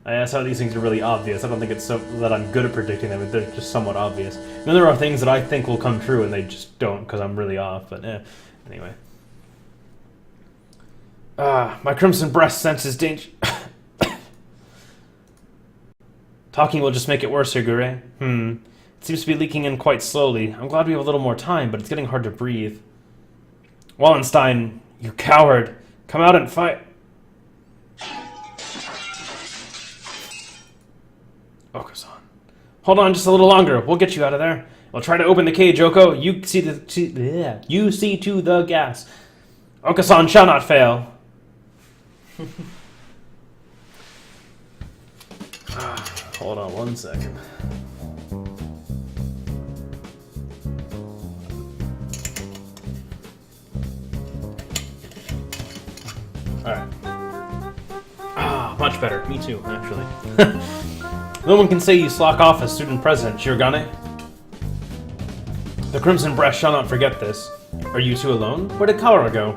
That's how these things are really obvious. I don't think it's so that I'm good at predicting them, but they're just somewhat obvious. And then there are things that I think will come true and they just don't because I'm really off, but anyway. My crimson breast senses danger. Talking will just make it worse, Higure. It seems to be leaking in quite slowly. I'm glad we have a little more time, but it's getting hard to breathe. Wallenstein, you coward! Come out and fight! Okasan. Hold on just a little longer. We'll get you out of there. We'll try to open the cage, Oko. You see to the gas. Okasan shall not fail. Hold on 1 second. Alright. Much better. Me too, actually. No one can say you slock off as student president, Shirogane. The Crimson Breast shall not forget this. Are you two alone? Where did Kawara go?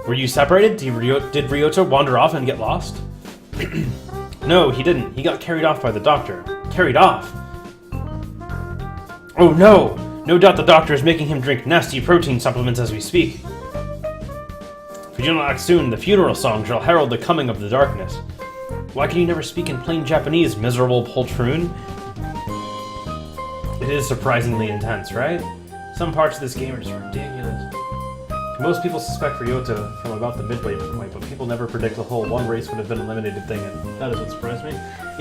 Were you separated? Did Ryota wander off and get lost? No, he didn't. He got carried off by the doctor. Carried off? Oh no! No doubt the doctor is making him drink nasty protein supplements as we speak. If we do not act soon, the funeral song shall herald the coming of the darkness. Why can you never speak in plain Japanese, miserable poltroon? It is surprisingly intense, right? Some parts of this game are just ridiculous. Most people suspect Ryota from about the midway point, but people never predict the whole one race would have been eliminated thing, and that is what surprised me.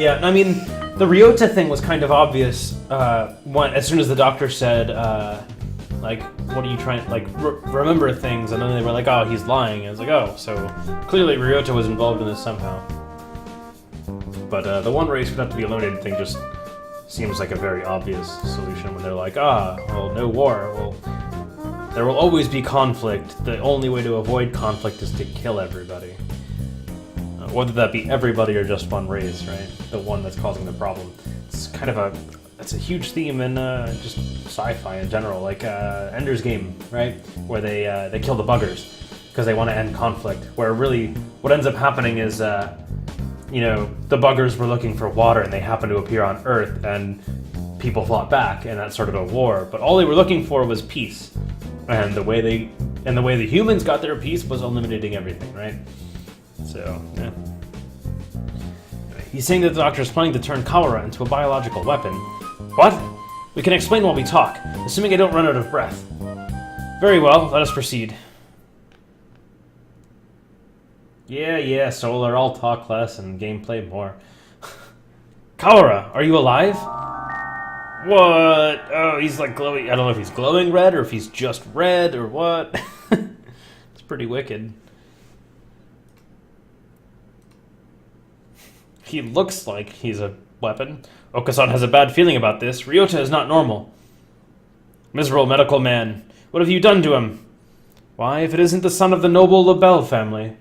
Yeah, I mean, the Ryota thing was kind of obvious as soon as the doctor said, like, what are you trying, like, remember things, and then they were like, oh, he's lying. And I was like, oh, so clearly Ryota was involved in this somehow. But the one race would have to be eliminated thing just seems like a very obvious solution when they're like, well, no war, well, there will always be conflict. The only way to avoid conflict is to kill everybody. Whether that be everybody or just one race, right? The one that's causing the problem. It's kind of it's a huge theme in just sci-fi in general, like Ender's Game, right? Where they kill the buggers because they want to end conflict. Where really what ends up happening is, you know, the buggers were looking for water and they happened to appear on Earth and people fought back and that started a war. But all they were looking for was peace. And the way the humans got their peace was eliminating everything, right? So, yeah. He's saying that the doctor is planning to turn Kawara into a biological weapon. What? We can explain while we talk, assuming I don't run out of breath. Very well, let us proceed. Yeah, Solar, I'll talk less and gameplay more. Kawara, are you alive? What? Oh, he's like glowing. I don't know if he's glowing red or if he's just red or what. It's pretty wicked. He looks like he's a weapon. Okasan has a bad feeling about this. Ryota is not normal. Miserable medical man. What have you done to him? Why, if it isn't the son of the noble LaBelle family.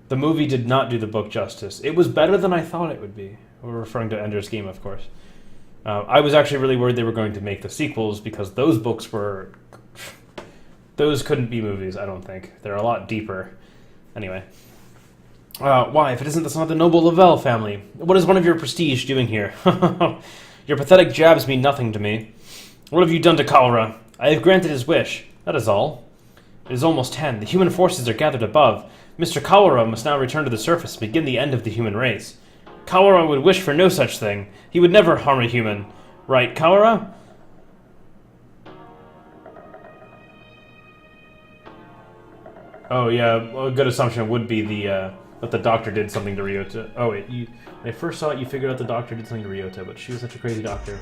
The movie did not do the book justice. It was better than I thought it would be. We're referring to Ender's Game, of course. I was actually really worried they were going to make the sequels because those books were... Those couldn't be movies, I don't think. They're a lot deeper. Anyway. Why, if it isn't the son of the noble LaBelle family? What is one of your prestige doing here? Your pathetic jabs mean nothing to me. What have you done to Kawara? I have granted his wish. That is all. It is almost 10. The human forces are gathered above. Mr. Kawara must now return to the surface and begin the end of the human race. Kawara would wish for no such thing. He would never harm a human. Right, Kawara? Oh, yeah, a good assumption would be that the doctor did something to Ryota. Oh, wait, when I first saw it, you figured out the doctor did something to Ryota, but she was such a crazy doctor.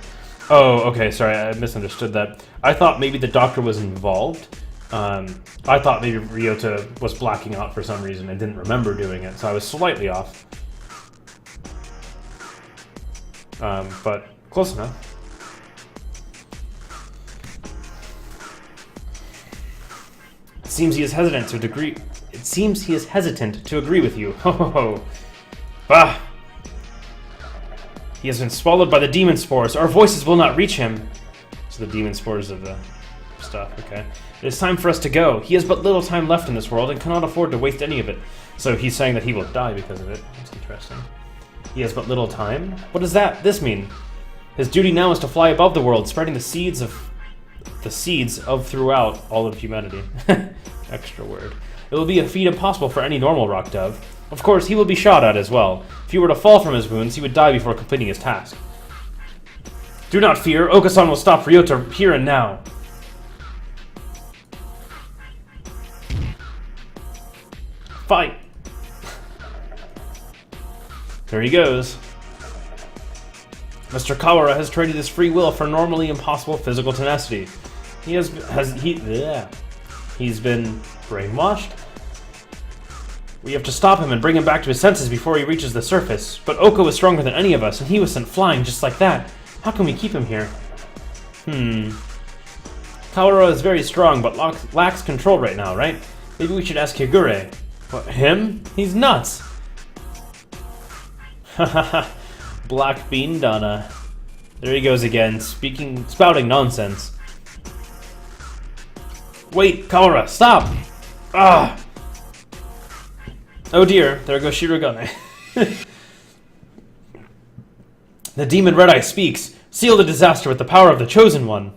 Oh, okay, sorry, I misunderstood that. I thought maybe the doctor was involved. I thought maybe Ryota was blacking out for some reason and didn't remember doing it, so I was slightly off. But close enough. It seems he is hesitant to agree with you. Ho ho ho. Bah! He has been swallowed by the demon spores. Our voices will not reach him. So the demon spores of the stuff, okay. It is time for us to go. He has but little time left in this world and cannot afford to waste any of it. So he's saying that he will die because of it. That's interesting. He has but little time? What does this mean? His duty now is to fly above the world, spreading the seeds of throughout all of humanity. Extra word. It will be a feat impossible for any normal rock dove. Of course, he will be shot at as well. If he were to fall from his wounds, he would die before completing his task. Do not fear, Okasan will stop Ryota here and now. Fight! There he goes. Mr. Kawara has traded his free will for normally impossible physical tenacity. He's been brainwashed? We have to stop him and bring him back to his senses before he reaches the surface. But Oko is stronger than any of us, and he was sent flying just like that. How can we keep him here? Kawara is very strong, but lacks control right now, right? Maybe we should ask Higure. What, him? He's nuts! Hahaha. Black Bean Donna. There he goes again, spouting nonsense. Wait, Kawara, stop! Ah! Oh dear, there goes Shirogane. The demon Red Eye speaks. Seal the disaster with the power of the Chosen One.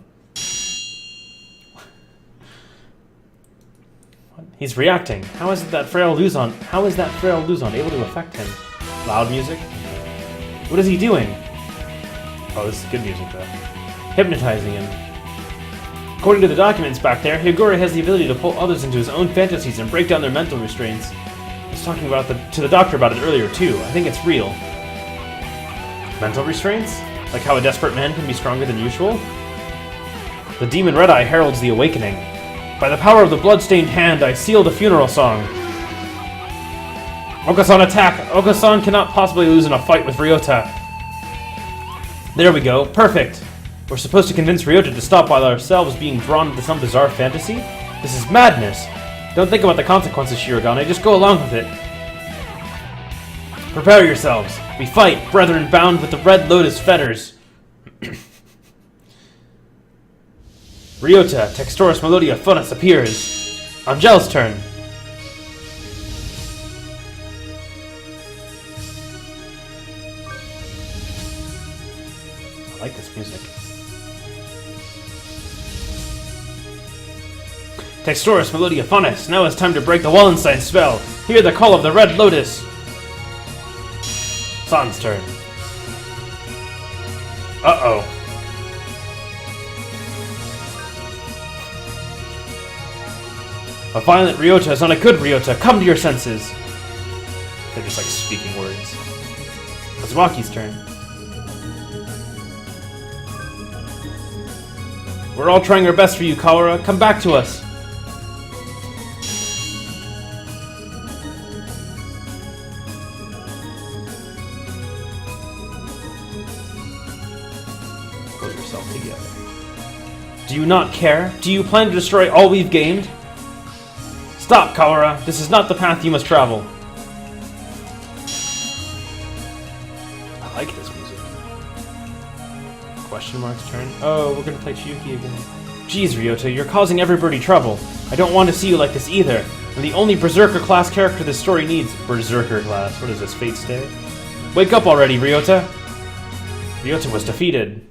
What? He's reacting. How is that frail Luzon able to affect him? Loud music? What is he doing? Oh, this is good music though. Hypnotizing him. According to the documents back there, Higure has the ability to pull others into his own fantasies and break down their mental restraints. I was talking to the doctor about it earlier too. I think it's real. Mental restraints? Like how a desperate man can be stronger than usual? The demon Red Eye heralds the awakening. By the power of the blood-stained hand, I seal the funeral song. Okasan attack! Okasan cannot possibly lose in a fight with Ryota. There we go. Perfect. We're supposed to convince Ryota to stop while ourselves being drawn into some bizarre fantasy? This is madness. Don't think about the consequences, Shirogane. Just go along with it. Prepare yourselves. We fight, brethren bound with the Red Lotus fetters. Ryota, Textoris Melodia Funus appears. Angel's turn. I like this music. Textoris Melodia Funus, now it's time to break the Wallenstein spell. Hear the call of the Red Lotus. San's turn. Uh-oh. A violent Ryota is not a good Ryota. Come to your senses. They're just like speaking words. Kazuaki's turn. We're all trying our best for you, Kawara. Come back to us. Pull yourself together. Do you not care? Do you plan to destroy all we've gained? Stop, Kawara. This is not the path you must travel. I like this music. Question mark's turn. Oh, we're gonna play Chiyuki again. Jeez, Ryota, you're causing everybody trouble. I don't want to see you like this either. I'm the only Berserker class character this story needs. Berserker class. What is this, Fate Stay? Wake up already, Ryota. Ryota was defeated.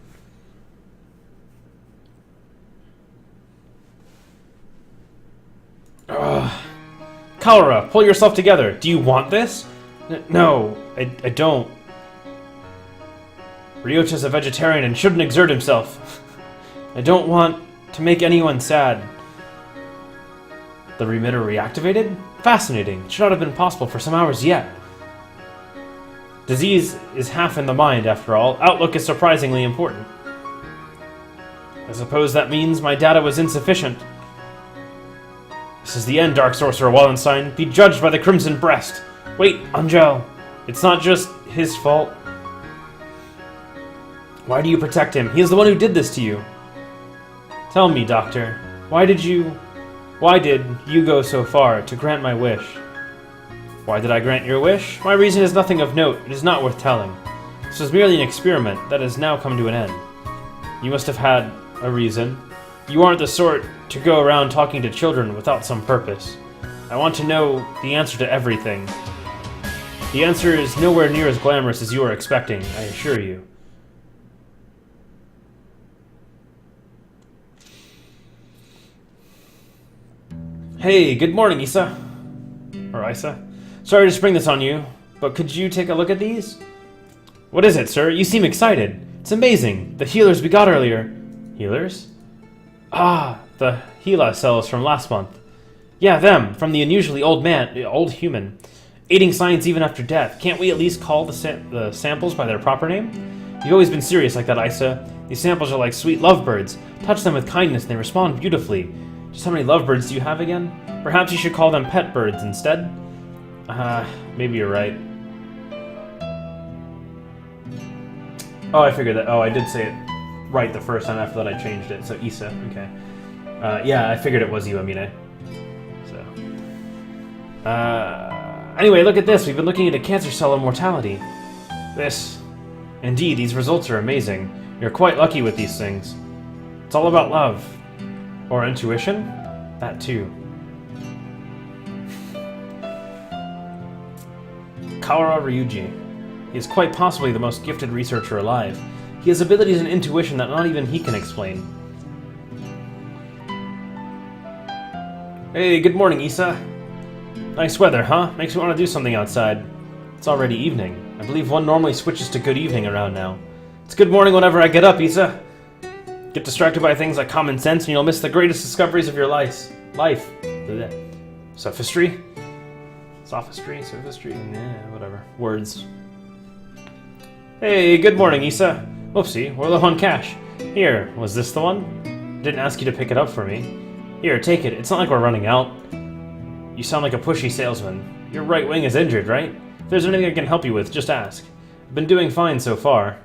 Kawara, pull yourself together. Do you want this? No, I don't. Ryota's a vegetarian and shouldn't exert himself. I don't want to make anyone sad. The remitter reactivated? Fascinating. It should not have been possible for some hours yet. Disease is half in the mind, after all. Outlook is surprisingly important. I suppose that means my data was insufficient. This is the end, Dark Sorcerer Wallenstein. Be judged by the Crimson Breast. Wait, Angel. It's not just his fault. Why do you protect him? He is the one who did this to you. Tell me, Doctor. Why did you go so far to grant my wish? Why did I grant your wish? My reason is nothing of note. It is not worth telling. This was merely an experiment that has now come to an end. You must have had a reason. You aren't the sort to go around talking to children without some purpose. I want to know the answer to everything. The answer is nowhere near as glamorous as you are expecting, I assure you. Hey, good morning, Isa. Or Isa. Sorry to spring this on you, but could you take a look at these? What is it, sir? You seem excited. It's amazing. The healers we got earlier. Healers? Ah, the Hela cells from last month. Yeah, them, from the unusually old human. Aiding science even after death. Can't we at least call the samples by their proper name? You've always been serious like that, Isa. These samples are like sweet lovebirds. Touch them with kindness and they respond beautifully. Just how many lovebirds do you have again? Perhaps you should call them pet birds instead? Maybe you're right. Oh, I figured that. Oh, I did say it right the first time. After that I changed it. So Isa, okay. Yeah, I figured it was you, Amine. So. Anyway, look at this. We've been looking into cancer cell immortality. Indeed, these results are amazing. You're quite lucky with these things. It's all about love. Or intuition? That too. Kawara Ryuji. He is quite possibly the most gifted researcher alive. He has abilities and intuition that not even he can explain. Hey, good morning, Isa. Nice weather, huh? Makes me want to do something outside. It's already evening. I believe one normally switches to good evening around now. It's good morning whenever I get up, Isa. Get distracted by things like common sense and you'll miss the greatest discoveries of your life. Sophistry? Sophistry? Nah, whatever. Words. Hey, good morning, Isa. Whoopsie, we're low on cash. Here, was this the one? Didn't ask you to pick it up for me. Here, take it. It's not like we're running out. You sound like a pushy salesman. Your right wing is injured, right? If there's anything I can help you with, just ask. I've been doing fine so far.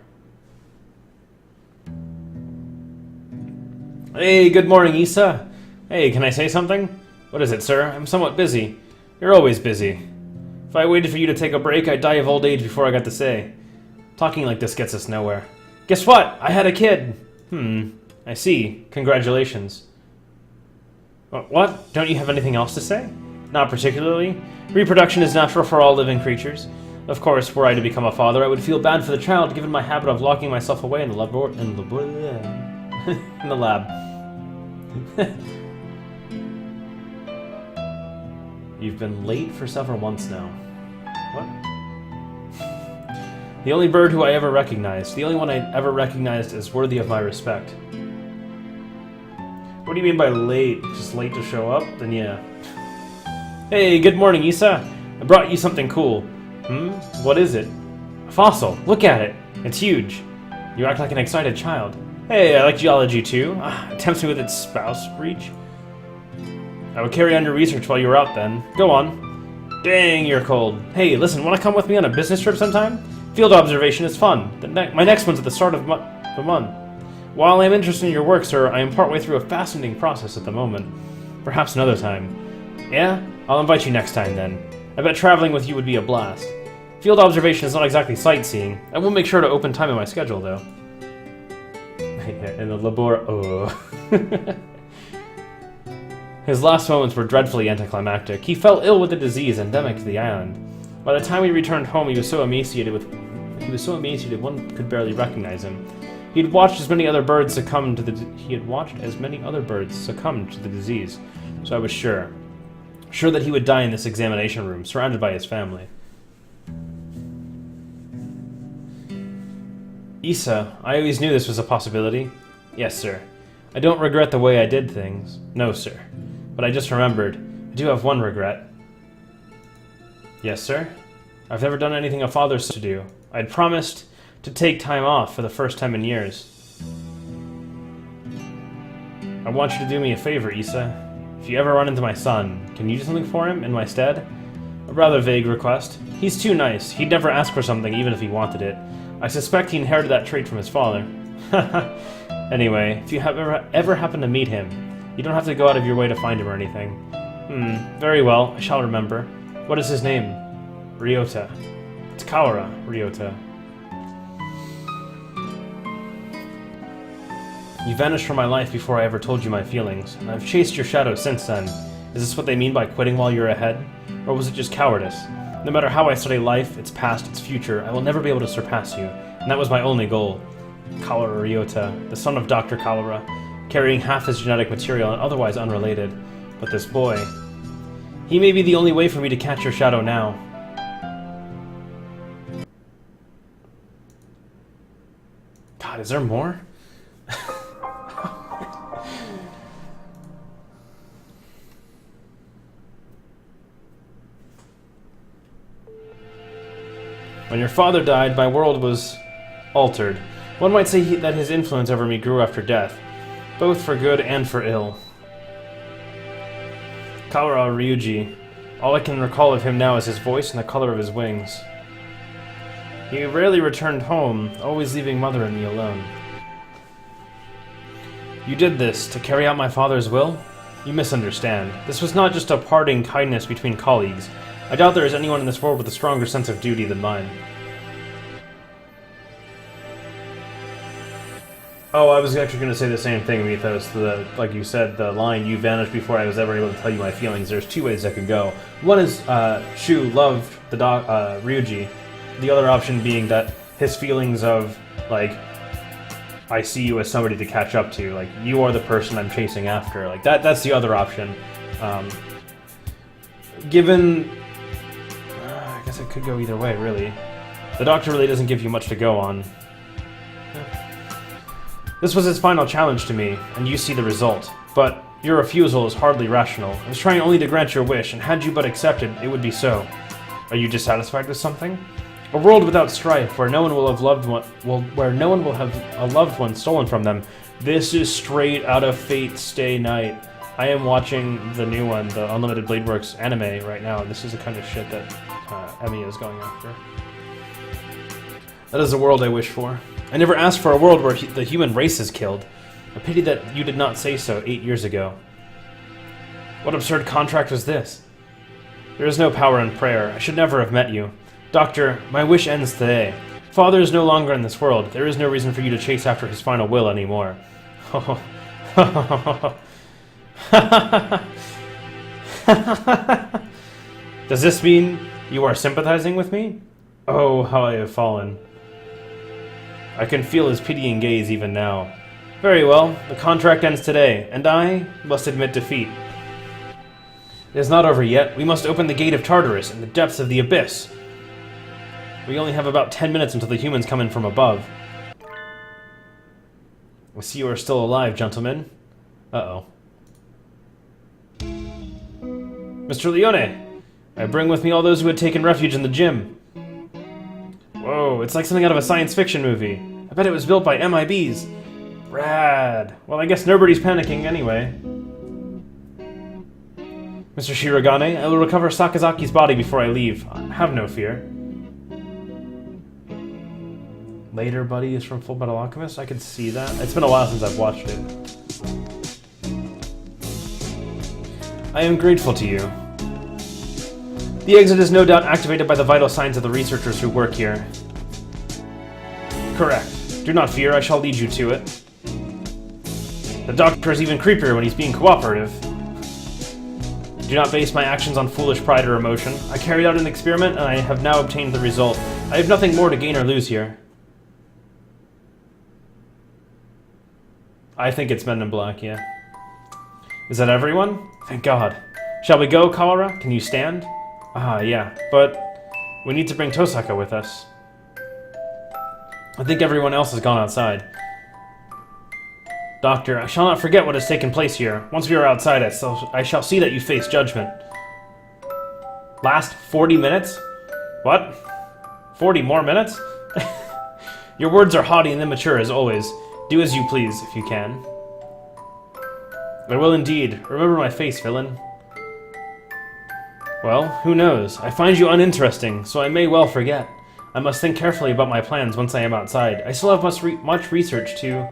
Hey, good morning, Isa. Hey, can I say something? What is it, sir? I'm somewhat busy. You're always busy. If I waited for you to take a break, I'd die of old age before I got to say. Talking like this gets us nowhere. Guess what? I had a kid. I see. Congratulations. What? Don't you have anything else to say? Not particularly. Reproduction is natural for all living creatures. Of course, were I to become a father, I would feel bad for the child, given my habit of locking myself away in the lab. You've been late for several months now. What? The only bird who I ever recognized. The only one I ever recognized as worthy of my respect. What do you mean by late? Just late to show up? Then yeah. Hey, good morning, Isa. I brought you something cool. What is it? A fossil. Look at it. It's huge. You act like an excited child. Hey, I like geology too. It tempts me with its spouse breach. I would carry on your research while you were out then. Go on. Dang, you're cold. Hey, listen, wanna come with me on a business trip sometime? Field observation is fun. My next one's at the start of the month. While I am interested in your work, sir, I am partway through a fascinating process at the moment. Perhaps another time. Yeah? I'll invite you next time then. I bet traveling with you would be a blast. Field observation is not exactly sightseeing. I will make sure to open time in my schedule, though. In the labor... Oh. His last moments were dreadfully anticlimactic. He fell ill with a disease endemic to the island. By the time he returned home, he was so emaciated one could barely recognize him. He had watched as many other birds succumb to the disease, so I was sure that he would die in this examination room, surrounded by his family. Isa, I always knew this was a possibility. Yes, sir. I don't regret the way I did things. No, sir. But I just remembered. I do have one regret. Yes, sir? I've never done anything a father's to do. I'd promised to take time off for the first time in years. I want you to do me a favor, Isa. If you ever run into my son, can you do something for him in my stead? A rather vague request. He's too nice. He'd never ask for something even if he wanted it. I suspect he inherited that trait from his father. Anyway, if you have ever happen to meet him, you don't have to go out of your way to find him or anything. Very well, I shall remember. What is his name? Ryota. It's Kawara, Ryota. You vanished from my life before I ever told you my feelings, and I've chased your shadow since then. Is this what they mean by quitting while you're ahead? Or was it just cowardice? No matter how I study life, its past, its future, I will never be able to surpass you, and that was my only goal. Cholera Ryota, the son of Dr. Cholera, carrying half his genetic material and otherwise unrelated. But this boy, he may be the only way for me to catch your shadow now. God, is there more? When your father died, my world was altered. One might say that his influence over me grew after death, both for good and for ill. Kawara Ryuji. All I can recall of him now is his voice and the color of his wings. He rarely returned home, always leaving Mother and me alone. You did this to carry out my father's will? You misunderstand. This was not just a parting kindness between colleagues. I doubt there is anyone in this world with a stronger sense of duty than mine. Oh, I was actually going to say the same thing, Mythos. Like you said, the line, you vanished before I was ever able to tell you my feelings. There's two ways that could go. One is Shu loved the Ryuji. The other option being that his feelings of, like, I see you as somebody to catch up to. Like, you are the person I'm chasing after. Like, that's the other option. Given... I guess it could go either way, really. The doctor really doesn't give you much to go on. This was his final challenge to me, and you see the result. But your refusal is hardly rational. I was trying only to grant your wish, and had you but accepted, it would be so. Are you dissatisfied with something? A world without strife, where no one will have a loved one stolen from them. This is straight out of Fate Stay Night. I am watching the new one, the Unlimited Blade Works anime right now, and this is the kind of shit that Emi is going after. That is the world I wish for. I never asked for a world where the human race is killed. A pity that you did not say so 8 years ago. What absurd contract was this? There is no power in prayer. I should never have met you. Doctor, my wish ends today. Father is no longer in this world. There is no reason for you to chase after his final will anymore. Does this mean you are sympathizing with me? Oh, how I have fallen. I can feel his pitying gaze even now. Very well, the contract ends today, and I must admit defeat. It is not over yet. We must open the gate of Tartarus in the depths of the abyss. We only have about 10 minutes until the humans come in from above. I see you are still alive, gentlemen. Uh-oh. Mr. Leone! I bring with me all those who had taken refuge in the gym. Whoa, it's like something out of a science fiction movie. I bet it was built by MIBs. Rad. Well, I guess nobody's panicking anyway. Mr. Shirogane, I will recover Sakazaki's body before I leave. Have no fear. Later, buddy, is from Full Metal Alchemist. I can see that. It's been a while since I've watched it. I am grateful to you. The exit is no doubt activated by the vital signs of the researchers who work here. Correct. Do not fear, I shall lead you to it. The doctor is even creepier when he's being cooperative. Do not base my actions on foolish pride or emotion. I carried out an experiment and I have now obtained the result. I have nothing more to gain or lose here. I think it's Men in Black, yeah. Is that everyone? Thank God. Shall we go, Kawara? Can you stand? Ah, yeah, but we need to bring Tosaka with us. I think everyone else has gone outside. Doctor, I shall not forget what has taken place here. Once we are outside, I shall see that you face judgment. Last 40 minutes? What? 40 more minutes? Your words are haughty and immature as always. Do as you please, if you can. I will indeed. Remember my face, villain. Well, who knows? I find you uninteresting, so I may well forget. I must think carefully about my plans once I am outside. I still have much research to...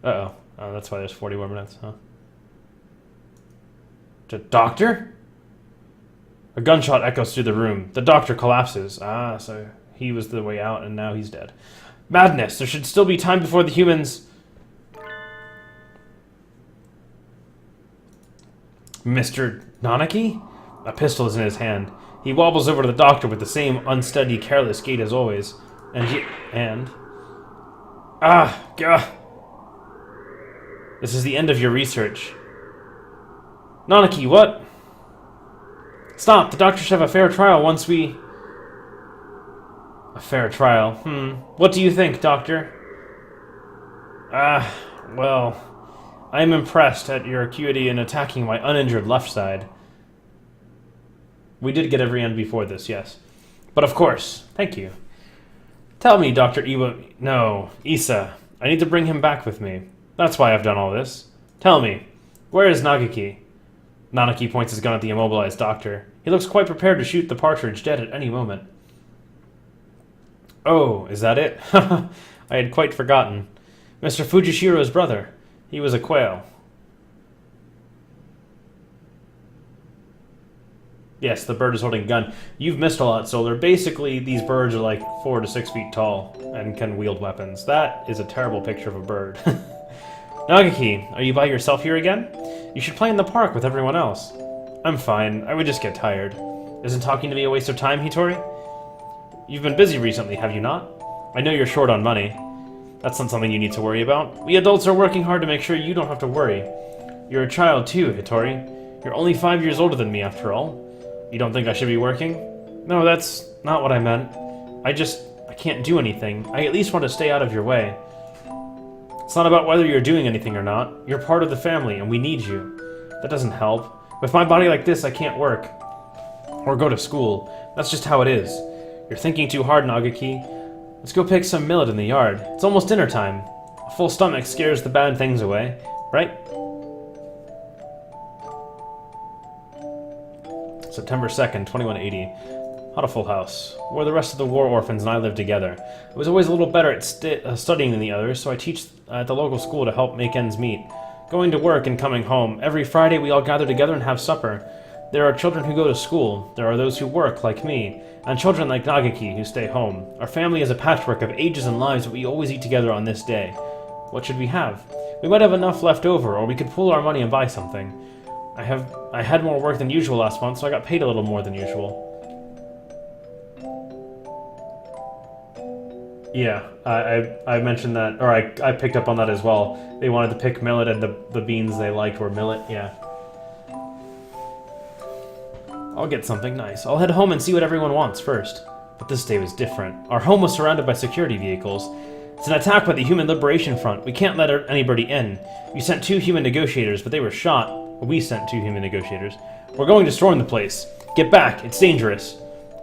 Uh-oh. Oh, that's why there's 40 more minutes, huh? Doctor? A gunshot echoes through the room. The doctor collapses. Ah, so he was the way out, and now he's dead. Madness! There should still be time before the humans... Mr. Nanaki? A pistol is in his hand. He wobbles over to the doctor with the same unsteady, careless gait as always. Gah! This is the end of your research. Nanaki, what? Stop! The doctor should have a fair trial once we... A fair trial. What do you think, Doctor? Well... I am impressed at your acuity in attacking my uninjured left side. We did get every end before this, yes. But of course, thank you. Tell me, Dr. Issa. I need to bring him back with me. That's why I've done all this. Tell me, where is Nagaki? Nanaki points his gun at the immobilized doctor. He looks quite prepared to shoot the partridge dead at any moment. Oh, is that it? I had quite forgotten. Mr. Fujishiro's brother. He was a quail. Yes, the bird is holding a gun. You've missed a lot, Solar. Basically, these birds are like 4 to 6 feet tall and can wield weapons. That is a terrible picture of a bird. Nagaki, are you by yourself here again? You should play in the park with everyone else. I'm fine. I would just get tired. Isn't talking to me a waste of time, Hitori? You've been busy recently, have you not? I know you're short on money. That's not something you need to worry about. We adults are working hard to make sure you don't have to worry. You're a child too, Hitori. You're only 5 years older than me, after all. You don't think I should be working? No, that's not what I meant. I can't do anything. I at least want to stay out of your way. It's not about whether you're doing anything or not. You're part of the family, and we need you. That doesn't help. With my body like this, I can't work. Or go to school. That's just how it is. You're thinking too hard, Nagaki. Let's go pick some millet in the yard. It's almost dinner time. A full stomach scares the bad things away, right? September 2nd, 2180. Hatoful House, where the rest of the war orphans and I live together. I was always a little better at studying than the others, so I teach at the local school to help make ends meet. Going to work and coming home. Every Friday we all gather together and have supper. There are children who go to school. There are those who work, like me. And children like Nagaki, who stay home. Our family is a patchwork of ages and lives, but we always eat together on this day. What should we have? We might have enough left over, or we could pool our money and buy something. I had more work than usual last month, so I got paid a little more than usual. Yeah, I mentioned that, or I picked up on that as well. They wanted to pick millet, and the beans they liked were millet, yeah. I'll get something nice. I'll head home and see what everyone wants first. But this day was different. Our home was surrounded by security vehicles. It's an attack by the Human Liberation Front. We can't let anybody in. We sent 2 human negotiators, but they were shot. We sent 2 human negotiators. We're going to storm the place. Get back, it's dangerous.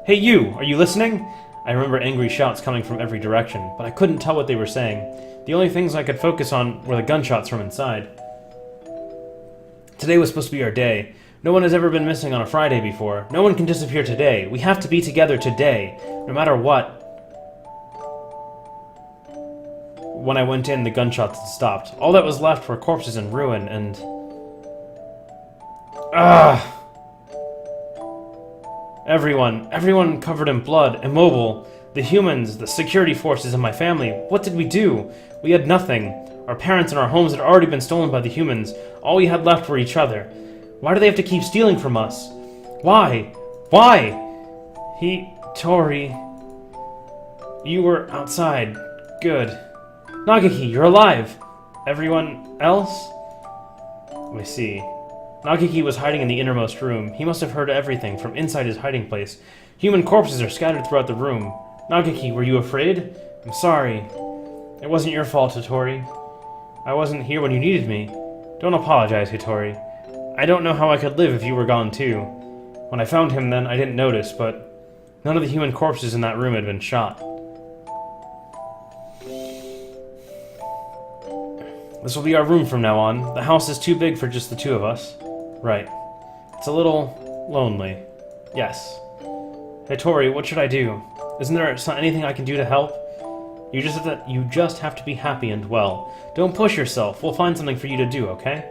Hey you, are you listening? I remember angry shouts coming from every direction, but I couldn't tell what they were saying. The only things I could focus on were the gunshots from inside. Today was supposed to be our day. No one has ever been missing on a Friday before. No one can disappear today. We have to be together today, no matter what. When I went in, the gunshots had stopped. All that was left were corpses in ruin, and... Everyone covered in blood, immobile. The humans, the security forces, and my family. What did we do? We had nothing. Our parents and our homes had already been stolen by the humans. All we had left were each other. Why do they have to keep stealing from us? Why? Why? Tori... You were outside. Good. Nagaki, you're alive! Everyone else? Let me see. Nagaki was hiding in the innermost room. He must have heard everything from inside his hiding place. Human corpses are scattered throughout the room. Nagaki, were you afraid? I'm sorry. It wasn't your fault, Hitori. I wasn't here when you needed me. Don't apologize, Hitori. I don't know how I could live if you were gone too. When I found him then, I didn't notice, but none of the human corpses in that room had been shot. This will be our room from now on. The house is too big for just the 2 of us. Right. It's a little lonely. Yes. Hey Tori, what should I do? Isn't there anything I can do to help? You just have to be happy and well. Don't push yourself. We'll find something for you to do, okay?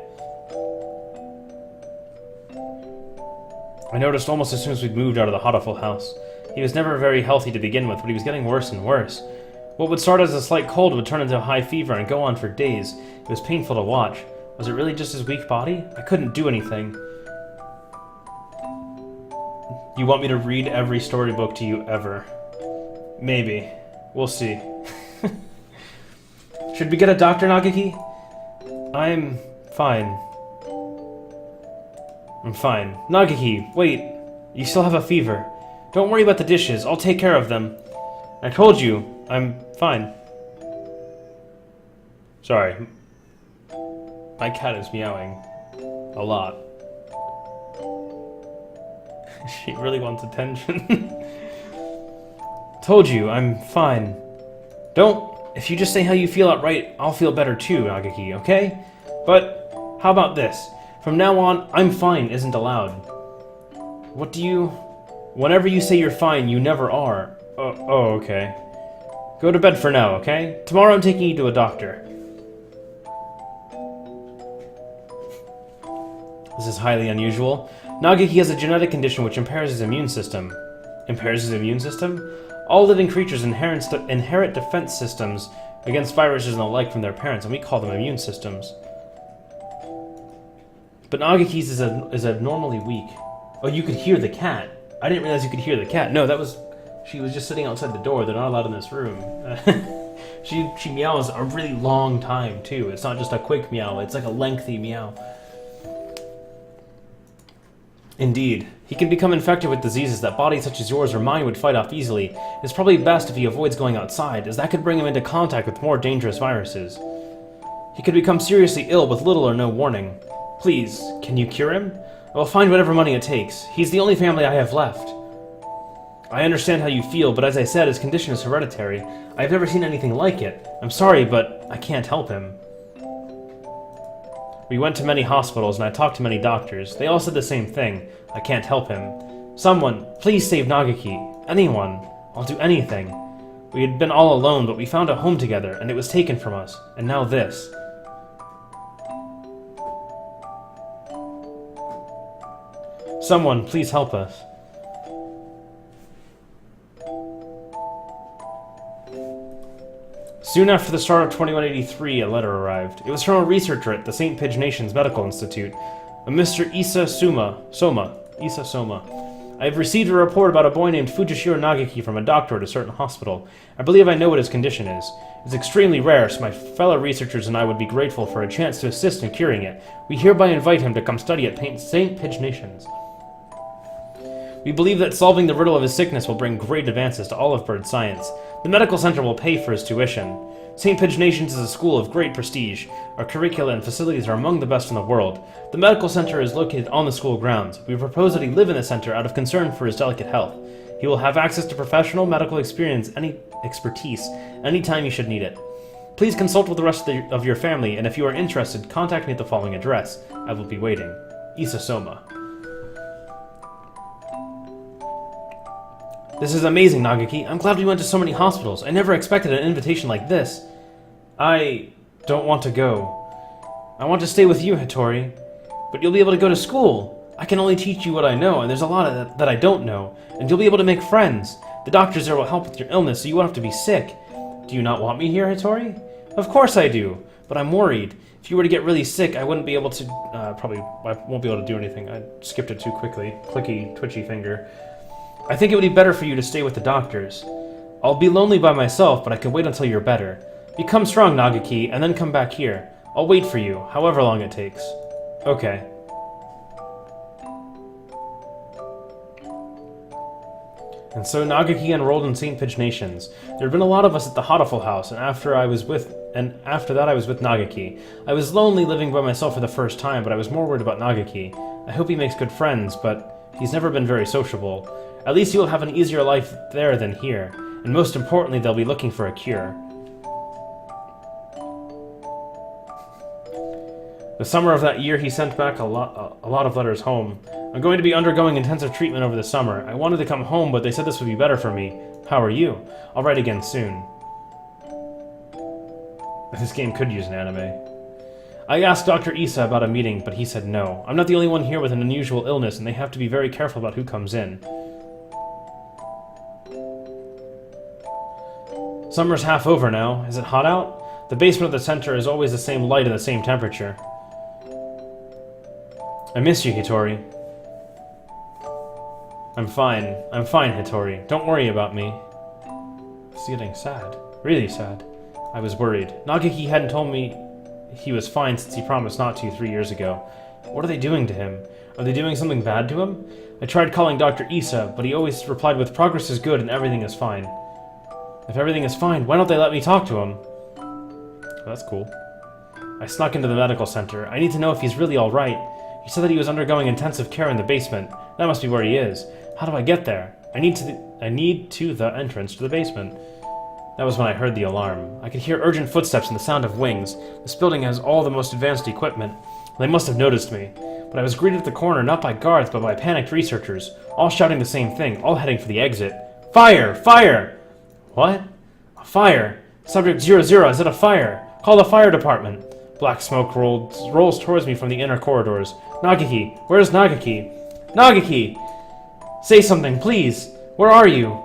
I noticed almost as soon as we'd moved out of the Hatoful house. He was never very healthy to begin with, but he was getting worse and worse. What would start as a slight cold would turn into a high fever and go on for days. It was painful to watch. Was it really just his weak body? I couldn't do anything. You want me to read every storybook to you ever? Maybe. We'll see. Should we get a doctor, Nagaki? I'm fine. I'm fine. Nagaki, wait. You still have a fever. Don't worry about the dishes. I'll take care of them. I told you. I'm fine. Sorry. My cat is meowing. A lot. She really wants attention. Told you, I'm fine. If you just say how you feel outright, I'll feel better too, Nagaki, okay? But, how about this? From now on, I'm fine isn't allowed. Whenever you say you're fine, you never are. Oh, okay. Go to bed for now, okay? Tomorrow I'm taking you to a doctor. This is highly unusual. Nagaki has a genetic condition which impairs his immune system. Impairs his immune system? All living creatures inherit defense systems against viruses and the like from their parents, and we call them immune systems. But Nagaki's is abnormally weak. Oh, you could hear the cat. I didn't realize you could hear the cat. No, she was just sitting outside the door. They're not allowed in this room. She meows a really long time, too. It's not just a quick meow, it's like a lengthy meow. Indeed. He can become infected with diseases that bodies such as yours or mine would fight off easily. It's probably best if he avoids going outside, as that could bring him into contact with more dangerous viruses. He could become seriously ill with little or no warning. Please, can you cure him? I will find whatever money it takes. He's the only family I have left. I understand how you feel, but as I said, his condition is hereditary. I have never seen anything like it. I'm sorry, but I can't help him. We went to many hospitals and I talked to many doctors. They all said the same thing. I can't help him. Someone, please save Nagaki. Anyone. I'll do anything. We had been all alone, but we found a home together, and it was taken from us. And now this. Someone, please help us. Soon after the start of 2183, a letter arrived. It was from a researcher at the St. Pidge Nations Medical Institute, a Mr. Issa Soma. I have received a report about a boy named Fujishiro Nagaki from a doctor at a certain hospital. I believe I know what his condition is. It's extremely rare, so my fellow researchers and I would be grateful for a chance to assist in curing it. We hereby invite him to come study at St. Pidge Nations. We believe that solving the riddle of his sickness will bring great advances to olive bird science. The medical center will pay for his tuition. St. Pidge Nations is a school of great prestige. Our curricula and facilities are among the best in the world. The medical center is located on the school grounds. We propose that he live in the center out of concern for his delicate health. He will have access to professional medical expertise anytime you should need it. Please consult with the rest of your family, and if you are interested, contact me at the following address. I will be waiting. Issa Soma. This is amazing, Nagaki. I'm glad we went to so many hospitals. I never expected an invitation like this. I don't want to go. I want to stay with you, Hattori. But you'll be able to go to school. I can only teach you what I know, and there's a lot that I don't know. And you'll be able to make friends. The doctors there will help with your illness, so you won't have to be sick. Do you not want me here, Hattori? Of course I do, but I'm worried. If you were to get really sick, I wouldn't be able to... I won't be able to do anything. I skipped it too quickly. Clicky, twitchy finger. I think it would be better for you to stay with the doctors. I'll be lonely by myself, but I can wait until you're better. Become strong, Nagaki, and then come back here. I'll wait for you, however long it takes. Okay. And so Nagaki enrolled in St. Pidge Nations. There had been a lot of us at the Hatoful house, and after that I was with Nagaki. I was lonely living by myself for the first time, but I was more worried about Nagaki. I hope he makes good friends, but he's never been very sociable. At least he will have an easier life there than here, and most importantly, they'll be looking for a cure. The summer of that year, he sent back a lot of letters home. I'm going to be undergoing intensive treatment over the summer. I wanted to come home, but they said this would be better for me. How are you? I'll write again soon. This game could use an anime. I asked Dr. Issa about a meeting, but he said no. I'm not the only one here with an unusual illness, and they have to be very careful about who comes in. Summer's half over now. Is it hot out? The basement of the center is always the same light and the same temperature. I miss you, Hattori. I'm fine. I'm fine, Hattori. Don't worry about me. He's getting sad. Really sad. I was worried. Nagaki hadn't told me he was fine since he promised not to 3 years ago. What are they doing to him? Are they doing something bad to him? I tried calling Dr. Issa, but he always replied with progress is good and everything is fine. If everything is fine, why don't they let me talk to him? Oh, that's cool. I snuck into the medical center. I need to know if he's really alright. He said that he was undergoing intensive care in the basement. That must be where he is. How do I get there? I need to the entrance to the basement. That was when I heard the alarm. I could hear urgent footsteps and the sound of wings. This building has all the most advanced equipment. They must have noticed me. But I was greeted at the corner not by guards but by panicked researchers, all shouting the same thing, all heading for the exit. Fire! Fire! What? A fire! Subject 00, is it a fire? Call the fire department! Black smoke rolls towards me from the inner corridors. Nagaki! Where's Nagaki? Nagaki! Say something, please! Where are you?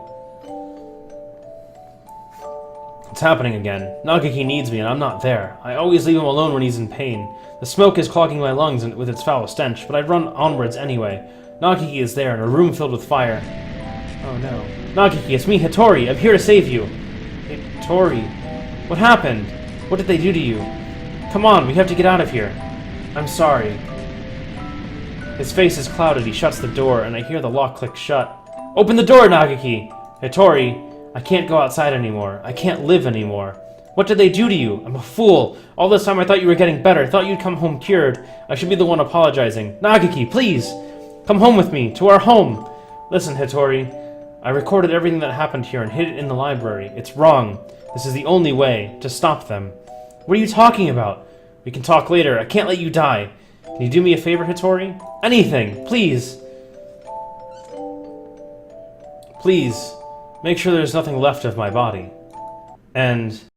It's happening again. Nagaki needs me and I'm not there. I always leave him alone when he's in pain. The smoke is clogging my lungs with its foul stench, but I run onwards anyway. Nagaki is there in a room filled with fire. Oh no. Nagaki, it's me, Hattori! I'm here to save you! Hattori... What happened? What did they do to you? Come on, we have to get out of here. I'm sorry. His face is clouded, he shuts the door, and I hear the lock click shut. Open the door, Nagaki! Hattori, I can't go outside anymore. I can't live anymore. What did they do to you? I'm a fool. All this time I thought you were getting better. Thought you'd come home cured. I should be the one apologizing. Nagaki, please! Come home with me, to our home! Listen, Hattori. I recorded everything that happened here and hid it in the library. It's wrong. This is the only way to stop them. What are you talking about? We can talk later. I can't let you die. Can you do me a favor, Hattori? Anything, please! Please, make sure there's nothing left of my body. And...